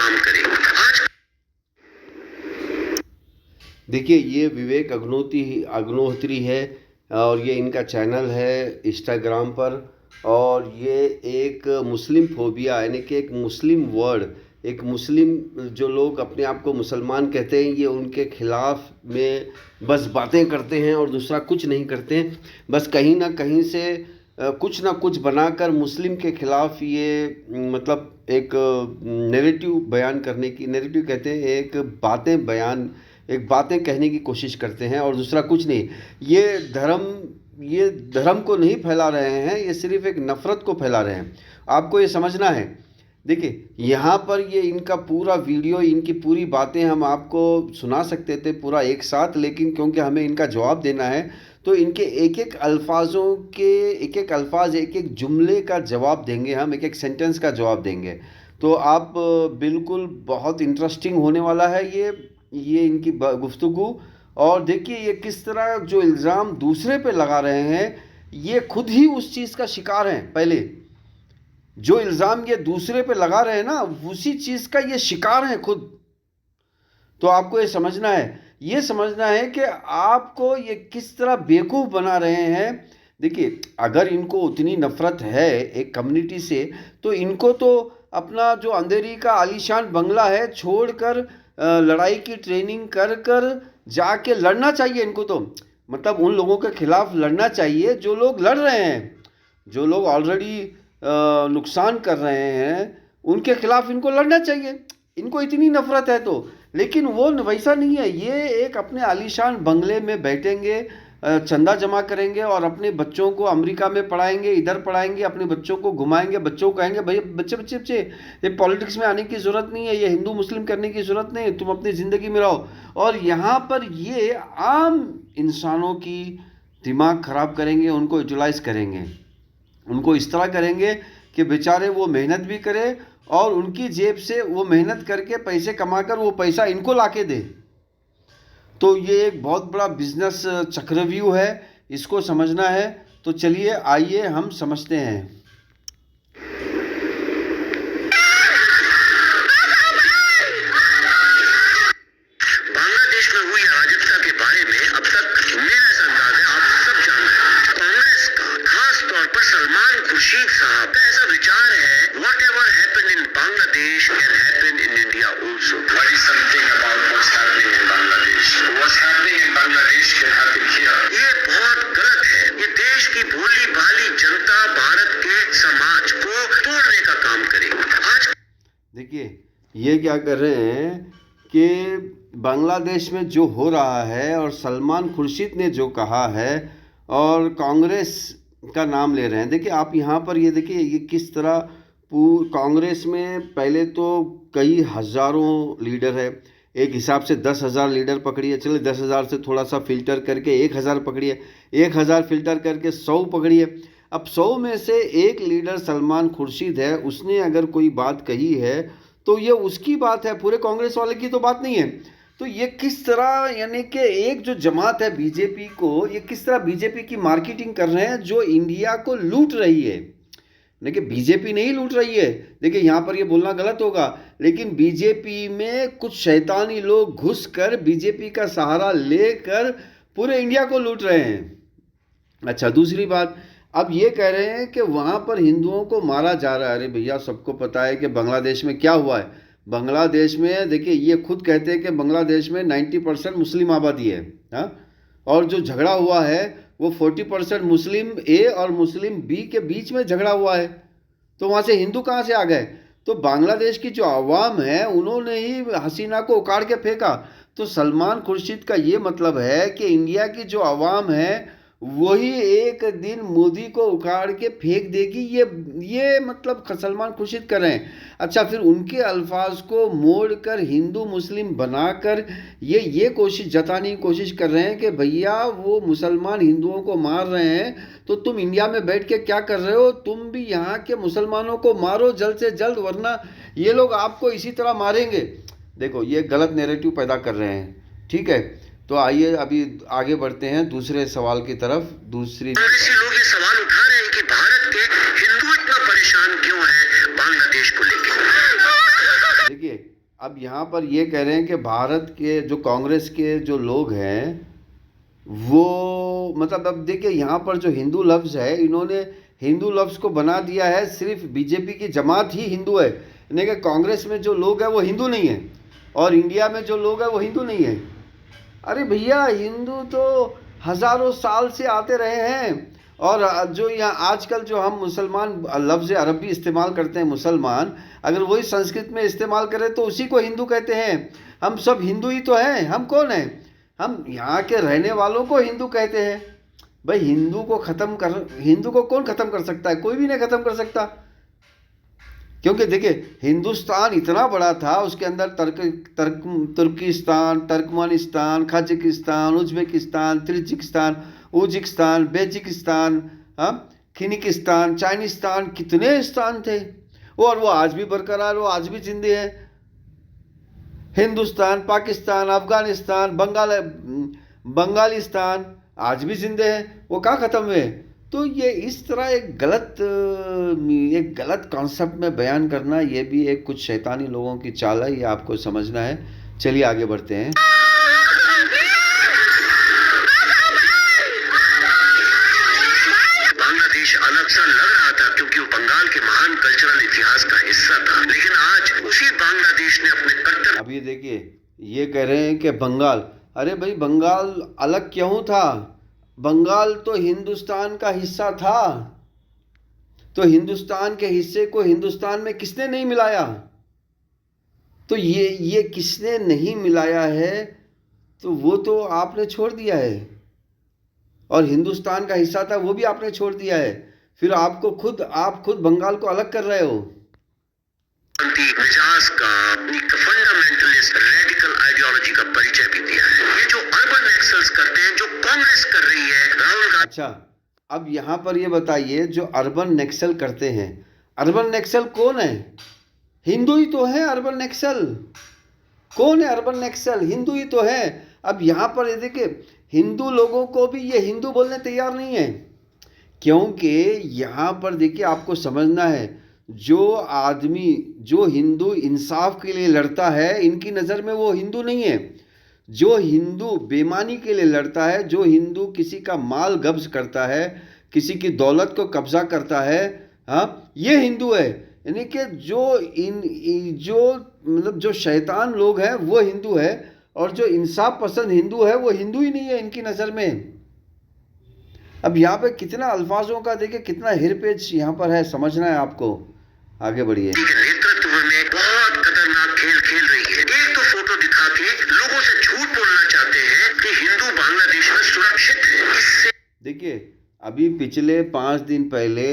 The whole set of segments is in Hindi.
काम करे। आज देखिए, ये विवेक अग्निहोत्री है और ये इनका चैनल है इंस्टाग्राम पर। और ये एक मुस्लिम फोबिया यानी कि एक मुस्लिम वर्ड, एक मुस्लिम जो लोग अपने आप को मुसलमान कहते हैं, ये उनके खिलाफ में बस बातें करते हैं और दूसरा कुछ नहीं करते हैं। बस कहीं ना कहीं से कुछ ना कुछ बनाकर मुस्लिम के खिलाफ ये मतलब एक नैरेटिव बयान करने की, नैरेटिव कहते हैं, एक बातें कहने की कोशिश करते हैं और दूसरा कुछ नहीं। ये धर्म को नहीं फैला रहे हैं, ये सिर्फ एक नफ़रत को फैला रहे हैं। आपको ये समझना है। देखिए, यहाँ पर ये इनका पूरा वीडियो, इनकी पूरी बातें हम आपको सुना सकते थे पूरा एक साथ, लेकिन क्योंकि हमें इनका जवाब देना है तो इनके एक एक अल्फाज, एक एक जुमले का जवाब देंगे हम, एक एक सेंटेंस का जवाब देंगे। तो आप बिल्कुल बहुत इंटरेस्टिंग होने वाला है ये इनकी गुफ्तगू। और देखिए ये किस तरह जो इल्ज़ाम दूसरे पे लगा रहे हैं, ये खुद ही उस चीज़ का शिकार हैं। पहले जो इल्ज़ाम ये दूसरे पे लगा रहे हैं ना, उसी चीज़ का ये शिकार हैं खुद। तो आपको ये समझना है कि आपको ये किस तरह बेवकूफ़ बना रहे हैं। देखिए, अगर इनको उतनी नफ़रत है एक कम्युनिटी से, तो इनको तो अपना जो अंधेरी का आलीशान बंगला है छोड़कर लड़ाई की ट्रेनिंग कर कर जाके लड़ना चाहिए। इनको तो मतलब उन लोगों के खिलाफ लड़ना चाहिए जो लोग लड़ रहे हैं, जो लोग ऑलरेडी नुकसान कर रहे हैं, उनके खिलाफ इनको लड़ना चाहिए। इनको इतनी नफ़रत है तो, लेकिन वो वैसा नहीं है। ये एक अपने आलीशान बंगले में बैठेंगे, चंदा जमा करेंगे और अपने बच्चों को अमेरिका में पढ़ाएंगे, इधर पढ़ाएंगे, अपने बच्चों को घुमाएंगे, बच्चों को कहेंगे भाई बच्चे ये पॉलिटिक्स में आने की ज़रूरत नहीं है, ये हिंदू मुस्लिम करने की ज़रूरत नहीं है, तुम अपनी ज़िंदगी में रहो। और यहाँ पर ये आम इंसानों की दिमाग ख़राब करेंगे, उनको यूटिलाइज़ करेंगे, उनको इस तरह करेंगे कि बेचारे वो मेहनत भी करें और उनकी जेब से वो मेहनत करके पैसे कमाकर वो पैसा इनको लाके दे। तो ये एक बहुत बड़ा बिजनेस चक्रव्यूह है, इसको समझना है। तो चलिए आइए हम समझते हैं। बांग्लादेश में हुई अराजकता के बारे में अब तक मेरा ऐसा अंदाज है आप सब जान रहे हैं। कांग्रेस का खास तौर पर सलमान खुर्शीद साहब का ऐसा विचार है, whatever happened in Bangladesh can happen in India also. What is something about what's happening in Bangladesh? What's happening in Bangladesh can happen here. ये बहुत गलत है। ये देश की भोली भाली जनता भारत के समाज को तोड़ने का काम करेगी। आज देखिए ये क्या कर रहे हैं कि बांग्लादेश में जो हो रहा है और सलमान खुर्शीद ने जो कहा है और कांग्रेस का नाम ले रहे हैं। देखिए आप यहाँ पर ये देखिए ये किस तरह कांग्रेस में पहले तो कई हज़ारों लीडर है, एक हिसाब से 10,000 लीडर पकड़िए, चलिए 10,000 से थोड़ा सा फिल्टर करके 1,000 पकड़िए, 1,000 फिल्टर करके 100 पकड़िए। अब 100 में से एक लीडर सलमान खुर्शीद है, उसने अगर कोई बात कही है तो ये उसकी बात है, पूरे कांग्रेस वाले की तो बात नहीं है। तो ये किस तरह यानी कि एक जो जमात है बीजेपी को, ये किस तरह बीजेपी की मार्केटिंग कर रहे हैं जो इंडिया को लूट रही है। देखिए बीजेपी नहीं लूट रही है, देखिए यहाँ पर ये बोलना गलत होगा, लेकिन बीजेपी में कुछ शैतानी लोग घुस कर बीजेपी का सहारा लेकर पूरे इंडिया को लूट रहे हैं। अच्छा दूसरी बात, अब ये कह रहे हैं कि वहाँ पर हिंदुओं को मारा जा रहा है। अरे भैया सबको पता है कि बांग्लादेश में क्या हुआ है। बांग्लादेश में देखिए ये खुद कहते हैं कि बांग्लादेश में 90% मुस्लिम आबादी है, हाँ, और जो झगड़ा हुआ है वो 40% मुस्लिम ए और मुस्लिम बी के बीच में झगड़ा हुआ है। तो वहाँ से हिंदू कहाँ से आ गए? तो बांग्लादेश की जो आवाम है उन्होंने ही हसीना को उखाड़ के फेंका। तो सलमान खुर्शीद का ये मतलब है कि इंडिया की जो आवाम है वही एक दिन मोदी को उखाड़ के फेंक देगी। ये मतलब सलमान खुर्शीद कर रहे हैं। अच्छा फिर उनके अल्फाज को मोड़ कर हिंदू मुस्लिम बनाकर ये कोशिश जताने की कोशिश कर रहे हैं कि भैया वो मुसलमान हिंदुओं को मार रहे हैं तो तुम इंडिया में बैठ के क्या कर रहे हो, तुम भी यहाँ के मुसलमानों को मारो जल्द से जल्द, वरना ये लोग आपको इसी तरह मारेंगे। देखो ये गलत नैरेटिव पैदा कर रहे हैं, ठीक है। तो आइए अभी आगे बढ़ते हैं दूसरे सवाल की तरफ। कांग्रेसी लोग ये सवाल उठा रहे हैं कि भारत के हिंदू इतना परेशान क्यों है बांग्लादेश को लेकर। देखिए अब यहाँ पर ये कह रहे हैं कि भारत के जो कांग्रेस के जो लोग हैं वो मतलब अब देखिए यहाँ पर जो हिंदू लफ्ज़ है इन्होंने हिंदू लफ्ज़ को बना दिया है, सिर्फ बीजेपी की जमात ही हिंदू है, यानी कि कांग्रेस में जो लोग हैं वो हिंदू नहीं है और इंडिया में जो लोग हैं वो हिंदू नहीं है। अरे भैया, हिंदू तो हज़ारों साल से आते रहे हैं। और जो यहाँ आजकल जो हम मुसलमान लफ्ज़ अरबी इस्तेमाल करते हैं मुसलमान, अगर वही संस्कृत में इस्तेमाल करें तो उसी को हिंदू कहते हैं। हम सब हिंदू ही तो हैं, हम कौन हैं? हम यहाँ के रहने वालों को हिंदू कहते हैं। भाई हिंदू को कौन ख़त्म कर सकता है? कोई भी नहीं ख़त्म कर सकता, क्योंकि देखिए हिंदुस्तान इतना बड़ा था, उसके अंदर तुर्किस्तान, तुर्कमानिस्तान, कजाकिस्तान, उज्बेकिस्तान, उजिकिस्तान, बेजिकिस्तान, खिनिकिस्तान, चाइनिस्तान, कितने स्थान थे और वो आज भी बरकरार, वो आज भी जिंदे हैं। हिंदुस्तान, पाकिस्तान, अफगानिस्तान, बंगालिस्तान आज भी जिंदे हैं, वो कहाँ ख़त्म हुए? तो ये इस तरह एक गलत कॉन्सेप्ट में बयान करना, ये भी एक कुछ शैतानी लोगों की चाल है, ये आपको समझना है। चलिए आगे बढ़ते हैं। बांग्लादेश अलग सा लग रहा था क्योंकि वो बंगाल के महान कल्चरल इतिहास का हिस्सा था, लेकिन आज उसी बांग्लादेश ने अपने कट्टर। अब ये देखिए, ये कह रहे हैं कि बंगाल, अरे भाई बंगाल अलग क्यों था? बंगाल तो हिंदुस्तान का हिस्सा था, तो हिंदुस्तान के हिस्से को हिंदुस्तान में किसने नहीं मिलाया? तो ये किसने नहीं मिलाया है, तो वो तो आपने छोड़ दिया है, और हिंदुस्तान का हिस्सा था वो भी आपने छोड़ दिया है। फिर आप खुद बंगाल को अलग कर रहे हो। मिजाज का अपनी फंडामेंटलिस्ट रेडिकल आइडियोलॉजी का परिचय भी दिया है। ये जो अर्बन एक्सेल्स करते हैं, जो कांग्रेस कर रही है, राहुल गांधी। अच्छा, अब यहाँ पर ये बताइए, जो अर्बन नक्सल करते हैं, अर्बन नक्सल कौन है? हिंदू ही तो है अर्बन नक्सल। कौन है अर्बन नक्सल? हिंदू ही तो है। अब यहाँ पर ये देखिए, हिंदू लोगों को भी ये हिंदू बोलने तैयार नहीं है, क्योंकि यहाँ पर देखिए आपको समझना है, जो आदमी जो हिंदू इंसाफ के लिए लड़ता है, इनकी नज़र में वो हिंदू नहीं है। जो हिंदू बेईमानी के लिए लड़ता है, जो हिंदू किसी का माल कब्ज करता है, किसी की दौलत को कब्जा करता है, हाँ, ये हिंदू है। यानी कि जो शैतान लोग हैं वो हिंदू है, और जो इंसाफ पसंद हिंदू है वो हिंदू ही नहीं है इनकी नज़र में। अब यहाँ पे कितना अल्फाजों का देखिए, कितना हेरपेज यहाँ पर है, समझना है आपको। आगे बढ़िए। नेतृत्व में बहुत खतरनाक खेल खेल रही है। एक तो फोटो दिखा के लोगों से झूठ बोलना चाहते हैं कि हिंदू बांग्लादेश में सुरक्षित है। इससे देखिए, अभी पिछले 5 दिन पहले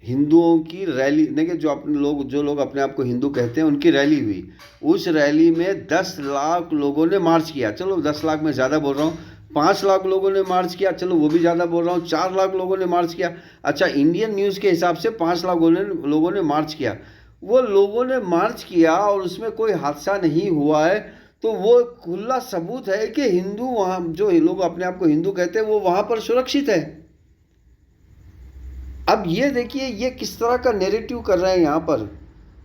हिंदुओं की रैली, देखिए जो लोग अपने आप को हिंदू कहते हैं, उनकी रैली हुई। उस रैली में 10 लाख लोगों ने मार्च किया। चलो 10 लाख में ज़्यादा बोल रहा हूँ, 5 लाख लोगों ने मार्च किया, चलो वो भी ज़्यादा बोल रहा हूँ, 4 लाख लोगों ने मार्च किया। अच्छा, इंडियन न्यूज़ के हिसाब से 5 लाख लोगों ने मार्च किया। वो लोगों ने मार्च किया और उसमें कोई हादसा नहीं हुआ है, तो वो खुला सबूत है कि हिंदू वहाँ, जो लोग अपने आप को हिंदू कहते हैं, वो वहाँ पर सुरक्षित है। अब ये देखिए, ये किस तरह का नैरेटिव कर रहे हैं यहाँ पर।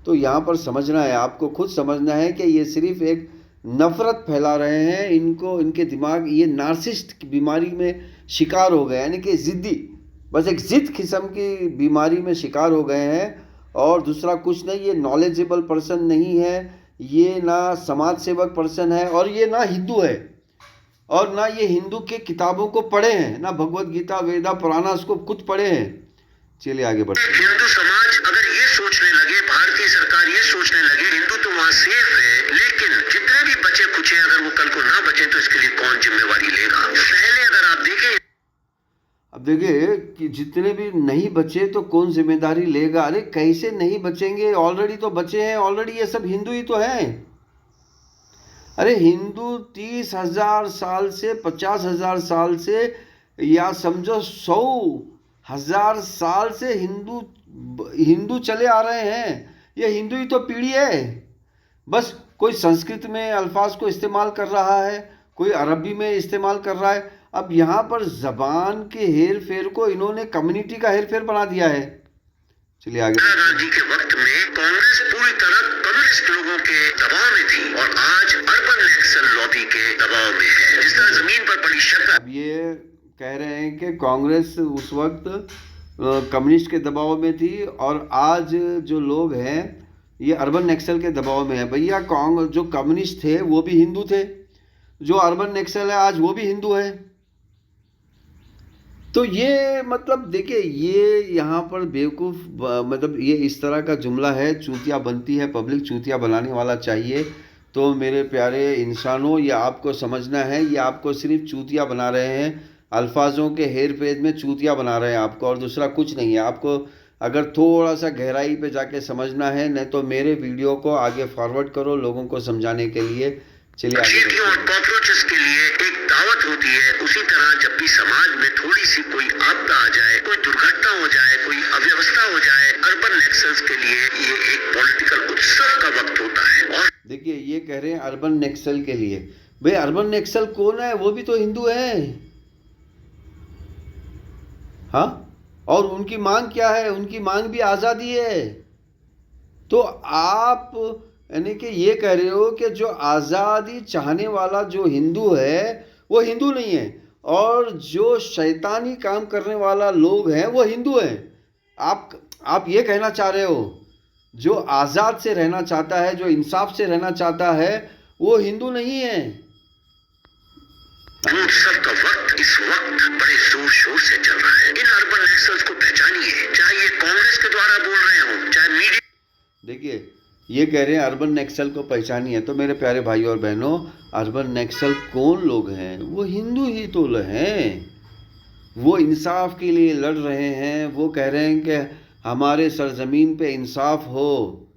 तो यहाँ पर समझना है, आपको खुद समझना है कि ये सिर्फ एक नफ़रत फैला रहे हैं। इनके दिमाग ये नार्सिस्ट की बीमारी में शिकार हो गए, यानी कि ज़िद्दी, बस एक ज़िद किस्म की बीमारी में शिकार हो गए हैं, और दूसरा कुछ नहीं। ये नॉलेजेबल पर्सन नहीं है, ये ना समाज सेवक पर्सन है, और ये ना हिंदू है, और ना ये हिंदू के किताबों को पढ़े हैं, ना भगवत गीता, वेदा, पुराना उसको खुद पढ़े हैं। चलिए आगे बढ़ते हैं। हिंदू समाज अगर ये सोचने लगे, भारतीय सरकार ये सोचने लगे हिंदू तो वहाँ सेफ है, लेकिन जितने भी बचे खुचे अगर वो कल को ना बचे तो इसके लिए कौन जिम्मेवारी लेगा? पहले अगर आप देखें, अब देखिए कि जितने भी नहीं बचे तो कौन जिम्मेदारी लेगा? अरे कैसे नहीं बचेंगे? ऑलरेडी तो बचे हैं, ऑलरेडी ये सब हिंदू ही तो हैं। अरे हिंदू 30,000 साल से, 50,000 साल से, या समझो 100,000 साल से हिंदू चले आ रहे हैं। ये हिंदू ही तो पीढ़ी है। बस कोई संस्कृत में अल्फाज को इस्तेमाल कर रहा है, कोई अरबी में इस्तेमाल कर रहा है। अब यहाँ पर ज़बान के हेर फेर को इन्होंने कम्युनिटी का हेर फेर बना दिया है। चलिए आगे। इंदिरा गांधी के वक्त में कांग्रेस पूरी तरह कम्युनिस्ट लोगों के दबाव थी और आज अर्बन नक्सल लॉबी के दबाव में है। जिस तरह जमीन पर पड़ी शक्ल। अब ये कह रहे हैं कि कांग्रेस उस वक्त कम्युनिस्ट के दबाव में थी और आज जो लोग हैं ये अर्बन नक्सल के दबाव में है। भैया जो कम्युनिस्ट थे वो भी हिंदू थे, जो अर्बन नक्सल है आज वो भी हिंदू है। तो ये मतलब देखिए, ये यहाँ पर बेवकूफ़ मतलब ये इस तरह का जुमला है, चूतिया बनती है पब्लिक, चूतिया बनाने वाला चाहिए। तो मेरे प्यारे इंसानों, ये आपको समझना है, ये आपको सिर्फ चूतिया बना रहे हैं, अल्फाजों के हेर फेर में चूतिया बना रहे हैं आपको, और दूसरा कुछ नहीं है। आपको अगर थोड़ा सा गहराई पे जाके समझना है, नहीं तो मेरे वीडियो को आगे फॉरवर्ड करो लोगों को समझाने के लिए। चलिए आगे चींटियों और कॉकरोचेस के लिए एक दावत होती है, उसी तरह जब भी समाज में थोड़ी सी कोई आपदा आ जाए, कोई दुर्घटना हो जाए, कोई अव्यवस्था हो जाए, अर्बन नक्सल्स के लिए ये एक पॉलिटिकल उत्सव का वक्त होता है। और देखिए ये कह रहे हैं अर्बन नक्सल के लिए। भाई अर्बन नक्सल कौन है? वो भी तो हिंदू है। हाँ, और उनकी मांग क्या है? उनकी मांग भी आज़ादी है। तो आप यानी कि ये कह रहे हो कि जो आज़ादी चाहने वाला जो हिंदू है वो हिंदू नहीं है, और जो शैतानी काम करने वाला लोग हैं वो हिंदू हैं। आप ये कहना चाह रहे हो जो आज़ाद से रहना चाहता है, जो इंसाफ से रहना चाहता है, वो हिंदू नहीं है। उत्सव का वक्त इस वक्त बड़े जोर शोर से चल रहा है। इन अर्बन नक्सल्स को पहचानिए, चाहे ये कांग्रेस के द्वारा बोल रहे हो, चाहे मीडिया। देखिए ये कह रहे हैं अर्बन नक्सल को पहचानिए। तो मेरे प्यारे भाई और बहनों, अर्बन नक्सल कौन लोग हैं? वो हिंदू ही तो हैं। वो इंसाफ के लिए लड़ रहे हैं। वो कह रहे हैं कि हमारे सरजमीन पे इंसाफ हो।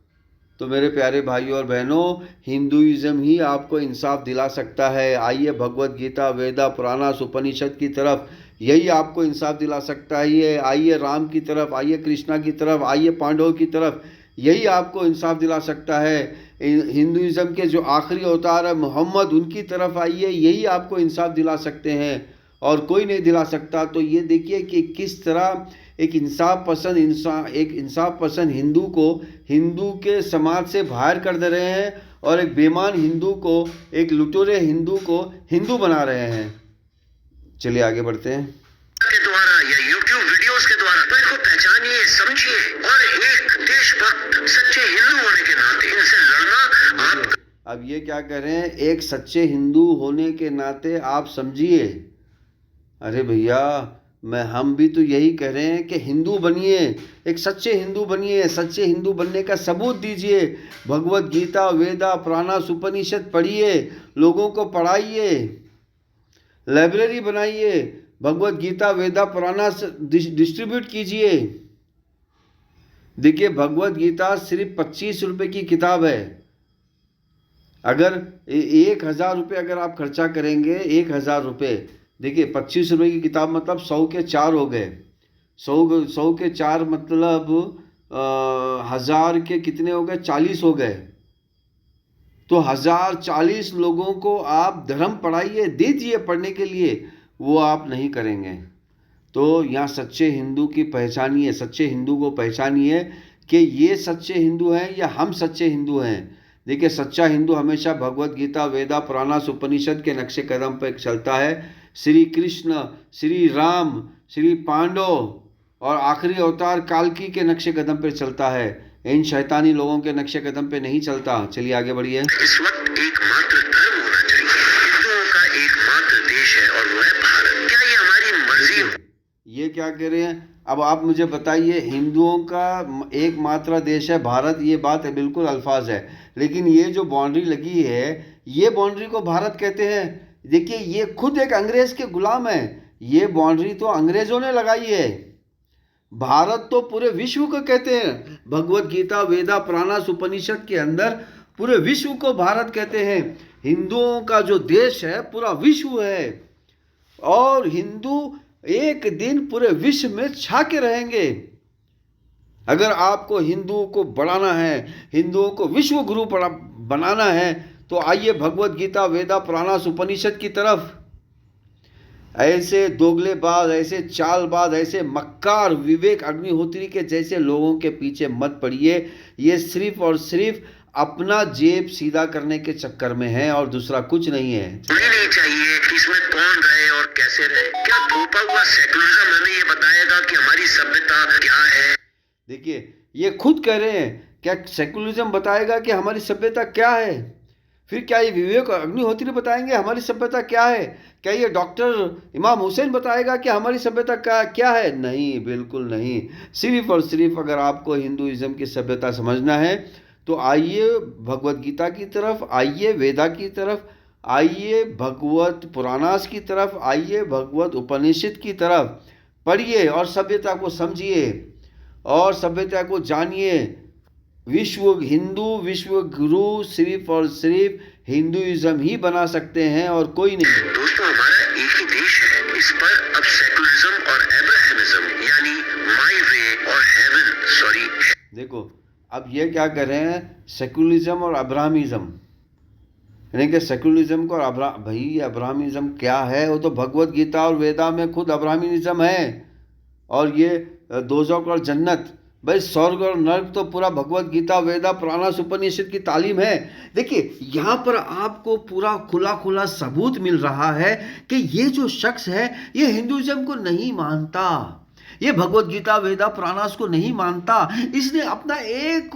तो मेरे प्यारे भाइयों और बहनों, हिंदुइज़्म ही आपको इंसाफ दिला सकता है। आइए भगवत गीता, वेदा, पुराणास, उपनिषद की तरफ, यही आपको इंसाफ दिला सकता है। ये आइए राम की तरफ, आइए कृष्णा की तरफ, आइए पांडवों की तरफ, यही आपको इंसाफ दिला सकता है। हिंदुइज़्म के जो आखिरी अवतार है मोहम्मद, उनकी तरफ आइए, यही आपको इंसाफ दिला सकते हैं, और कोई नहीं दिला सकता। तो ये देखिए कि किस तरह एक इंसाफ पसंद हिंदू को हिंदू के समाज से बाहर कर दे रहे हैं, और एक बेईमान हिंदू को, एक लुटेरे हिंदू को हिंदू बना रहे हैं। चलिए आगे बढ़ते हैं। के द्वारा या YouTube वीडियोस के द्वारा तो इनको पहचानिए, समझिए, और एक देशभक्त सच्चे हिंदू होने के नाते इनसे लड़ना आप। अब ये क्या कह रहे हैं? एक सच्चे हिंदू होने के नाते आप समझिए। अरे भैया, हम भी तो यही कह रहे हैं कि हिंदू बनिए, एक सच्चे हिंदू बनिए। सच्चे हिंदू बनने का सबूत दीजिए। भगवत गीता, वेदा, पुराणास, उपनिषद पढ़िए, लोगों को पढ़ाइए, लाइब्रेरी बनाइए, भगवत गीता, वेदा, पुराणास डिस्ट्रीब्यूट कीजिए। देखिए भगवत गीता सिर्फ 25 रुपये की किताब है। अगर 1000 रुपये अगर आप खर्चा करेंगे, 1000 रुपये, देखिए 25 रुपये की किताब मतलब 100 के 4 हो गए। 100 के 4 मतलब 1000 के कितने हो गए? 40 हो गए। तो 1040 लोगों को आप धर्म पढ़ाइए, दीजिए पढ़ने के लिए, वो आप नहीं करेंगे। तो यहाँ सच्चे हिंदू की पहचानिए, सच्चे हिंदू को पहचानिए कि ये सच्चे हिंदू हैं या हम सच्चे हिंदू हैं। देखिए सच्चा हिंदू हमेशा भगवत गीता, वेदा, पुराणास, उपनिषद के नक्शे कदम पर चलता है। श्री कृष्ण, श्री राम, श्री पांडव और आखिरी अवतार कालकी के नक्शे कदम पर चलता है। इन शैतानी लोगों के नक्शे कदम पे नहीं चलता। चलिए आगे बढ़िए। इस वक्त एकमात्र धर्म होना चाहिए, हिंदुओं का एकमात्र देश है और वो है भारत। क्या ये हमारी मर्जी? ये क्या कह रहे हैं? अब आप मुझे बताइए, हिंदुओं का एकमात्र देश है भारत, ये बात है, बिल्कुल अल्फाज है, लेकिन ये जो बाउंड्री लगी है, ये बाउंड्री को भारत कहते हैं। देखिए ये खुद एक अंग्रेज के गुलाम है। ये बाउंड्री तो अंग्रेजों ने लगाई है। भारत तो पूरे विश्व को कहते हैं। भगवत गीता, वेदा, पुराणास, उपनिषद के अंदर पूरे विश्व को भारत कहते हैं। हिंदुओं का जो देश है पूरा विश्व है, और हिंदू एक दिन पूरे विश्व में छा के रहेंगे। अगर आपको हिंदुओं को बढ़ाना है, हिंदुओं को विश्व गुरु बनाना है, तो आइए भगवत गीता, वेदा, पुराणास, उपनिषद की तरफ। ऐसे दोगलेबाज, ऐसे चालबाज, ऐसे मक्कार विवेक अग्निहोत्री के जैसे लोगों के पीछे मत पड़िए। ये सिर्फ और सिर्फ अपना जेब सीधा करने के चक्कर में है और दूसरा कुछ नहीं है। नहीं चाहिए कि इसमें कौन रहे और कैसे रहे। क्या थोपा हुआ सेकुलरिज्म हमें ये बताएगा कि हमारी सभ्यता क्या है? देखिए, ये खुद कह रहे हैं, क्या सेकुलरिज्म बताएगा कि हमारी सभ्यता क्या है? फिर क्या ये विवेक अग्निहोत्री बताएंगे हमारी सभ्यता क्या है? क्या ये डॉक्टर इमाम हुसैन बताएगा कि हमारी सभ्यता क्या है? नहीं, बिल्कुल नहीं। सिर्फ और सिर्फ अगर आपको हिंदुइज्म की सभ्यता समझना है तो आइए भगवत गीता की तरफ, आइए वेदा की तरफ, आइए भगवत पुराणास की तरफ, आइए भगवत उपनिषद की तरफ पढ़िए और सभ्यता को समझिए और सभ्यता को जानिए। विश्व गुरु सिर्फ और सिर्फ हिंदुइज्म ही बना सकते हैं और कोई नहीं। दोस्तों, हमारा एक ही देश है, इस पर अब सेकुलरिज्म और अब्राहमिज्म यानी माय वे और हेवन देखो, अब ये क्या कर रहे हैं, सेकुलरिज्म और अब्राहमिज्म, यानी कि सेकुलरिज्म को भाई अब्राहमिज्म क्या है? वो तो भगवत गीता और वेदा में खुद अब्राहमिज्म है। और ये दोज़ख और जन्नत, भाई स्वर्ग और नर्क तो पूरा भगवत गीता वेदा पुराणास उपनिषद की तालीम है। देखिए, यहाँ पर आपको पूरा खुला सबूत मिल रहा है कि ये जो शख्स है ये हिंदुइज्म को नहीं मानता, ये भगवत गीता वेदा पुराणास को नहीं मानता। इसने अपना एक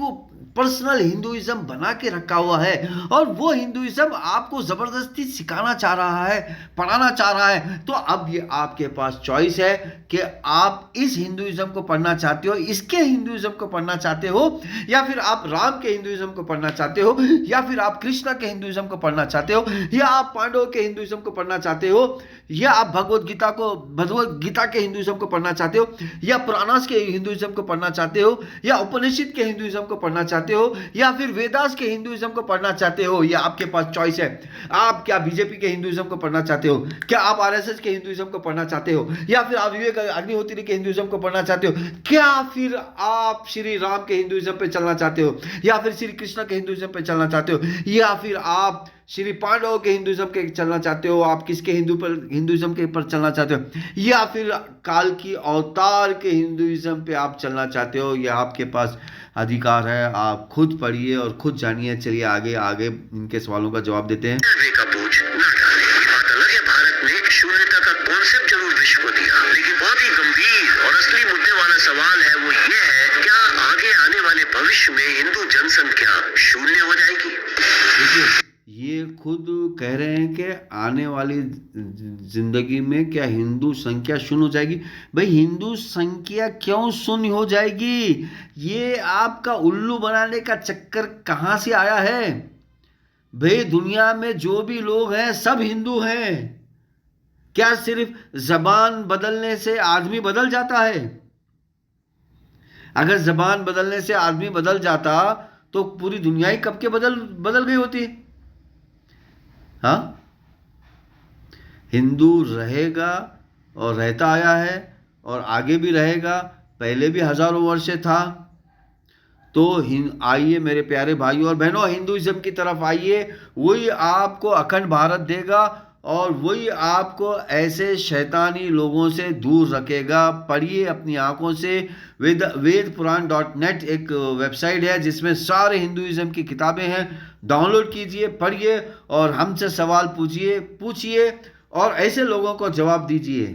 पर्सनल हिंदुइज्म बना के रखा हुआ है और वो हिंदुइज्म आपको जबरदस्ती सिखाना चाह रहा है, पढ़ाना चाह रहा है। तो अब ये आपके पास चॉइस है कि आप इस हिंदुइज्म को पढ़ना चाहते हो, इसके हिंदुइज्म को पढ़ना चाहते हो, या फिर आप राम के हिंदुइज्म को पढ़ना चाहते हो, या फिर आप कृष्णा के हिंदुइज्म को पढ़ना चाहते हो, या आप पांडव के हिंदुइज्म को पढ़ना चाहते हो, या आप भगवत गीता के हिंदुइज्म को पढ़ना चाहते हो, या पुराणास के हिंदुइज्म को पढ़ना चाहते हो, या उपनिषद के हिंदुइज्म को पढ़ना चाहते हो, या फिर वेदास के हिंदुइज्म को पढ़ना चाहते हो। या आपके पास चॉइस है। आप क्या बीजेपी के हिंदुइज्म को पढ़ना चाहते हो? क्या आप आरएसएस के हिंदुइज्म को पढ़ना चाहते हो? या फिर आप विवेक अग्निहोत्री के हिंदुइज्म को पढ़ना चाहते हो? क्या फिर आप श्री राम के हिंदुइज्म पे चलना चाहते हो, या फिर श्री कृष्ण के हिंदुइज्म पे चलना चाहते हो, या फिर आप श्री पांडव के हिंदुइज्म के चलना चाहते हो? आप किसके हिंदुइज्म के पर चलना चाहते हो? या फिर काल की अवतार के हिंदुइज्म पे आप चलना चाहते हो? यह आपके पास अधिकार है, आप खुद पढ़िए और खुद जानिए। चलिए आगे इनके सवालों का जवाब देते हैं। का बोझ ना डालें। ये बात अलग है, भारत ने शून्यता का कॉन्सेप्ट जरूर विश्व को दिया, लेकिन बहुत ही गंभीर और असली मुद्दे वाला सवाल है वो ये है, क्या आगे आने वाले भविष्य में हिंदू जनसंख्या शून्य हो जाएगी? देखिए, ये खुद कह रहे हैं कि आने वाली जिंदगी में क्या हिंदू संख्या शून्य हो जाएगी। भाई, हिंदू संख्या क्यों शून्य हो जाएगी? ये आपका उल्लू बनाने का चक्कर कहाँ से आया है? भाई, दुनिया में जो भी लोग हैं सब हिंदू हैं। क्या सिर्फ जबान बदलने से आदमी बदल जाता है? अगर जबान बदलने से आदमी बदल जाता तो पूरी दुनिया ही कब के बदल गई होती। हाँ, हिंदू रहेगा और रहता आया है और आगे भी रहेगा, पहले भी हजारों वर्ष से था। तो आइए मेरे प्यारे भाइयों और बहनों, हिंदुइज्म की तरफ आइए। वही आपको अखंड भारत देगा और वही आपको ऐसे शैतानी लोगों से दूर रखेगा। पढ़िए अपनी आंखों से। वेदपुराण.net एक वेबसाइट है जिसमें सारे हिंदुइज्म की किताबें हैं। डाउनलोड कीजिए, पढ़िए और हमसे सवाल पूछिए और ऐसे लोगों को जवाब दीजिए।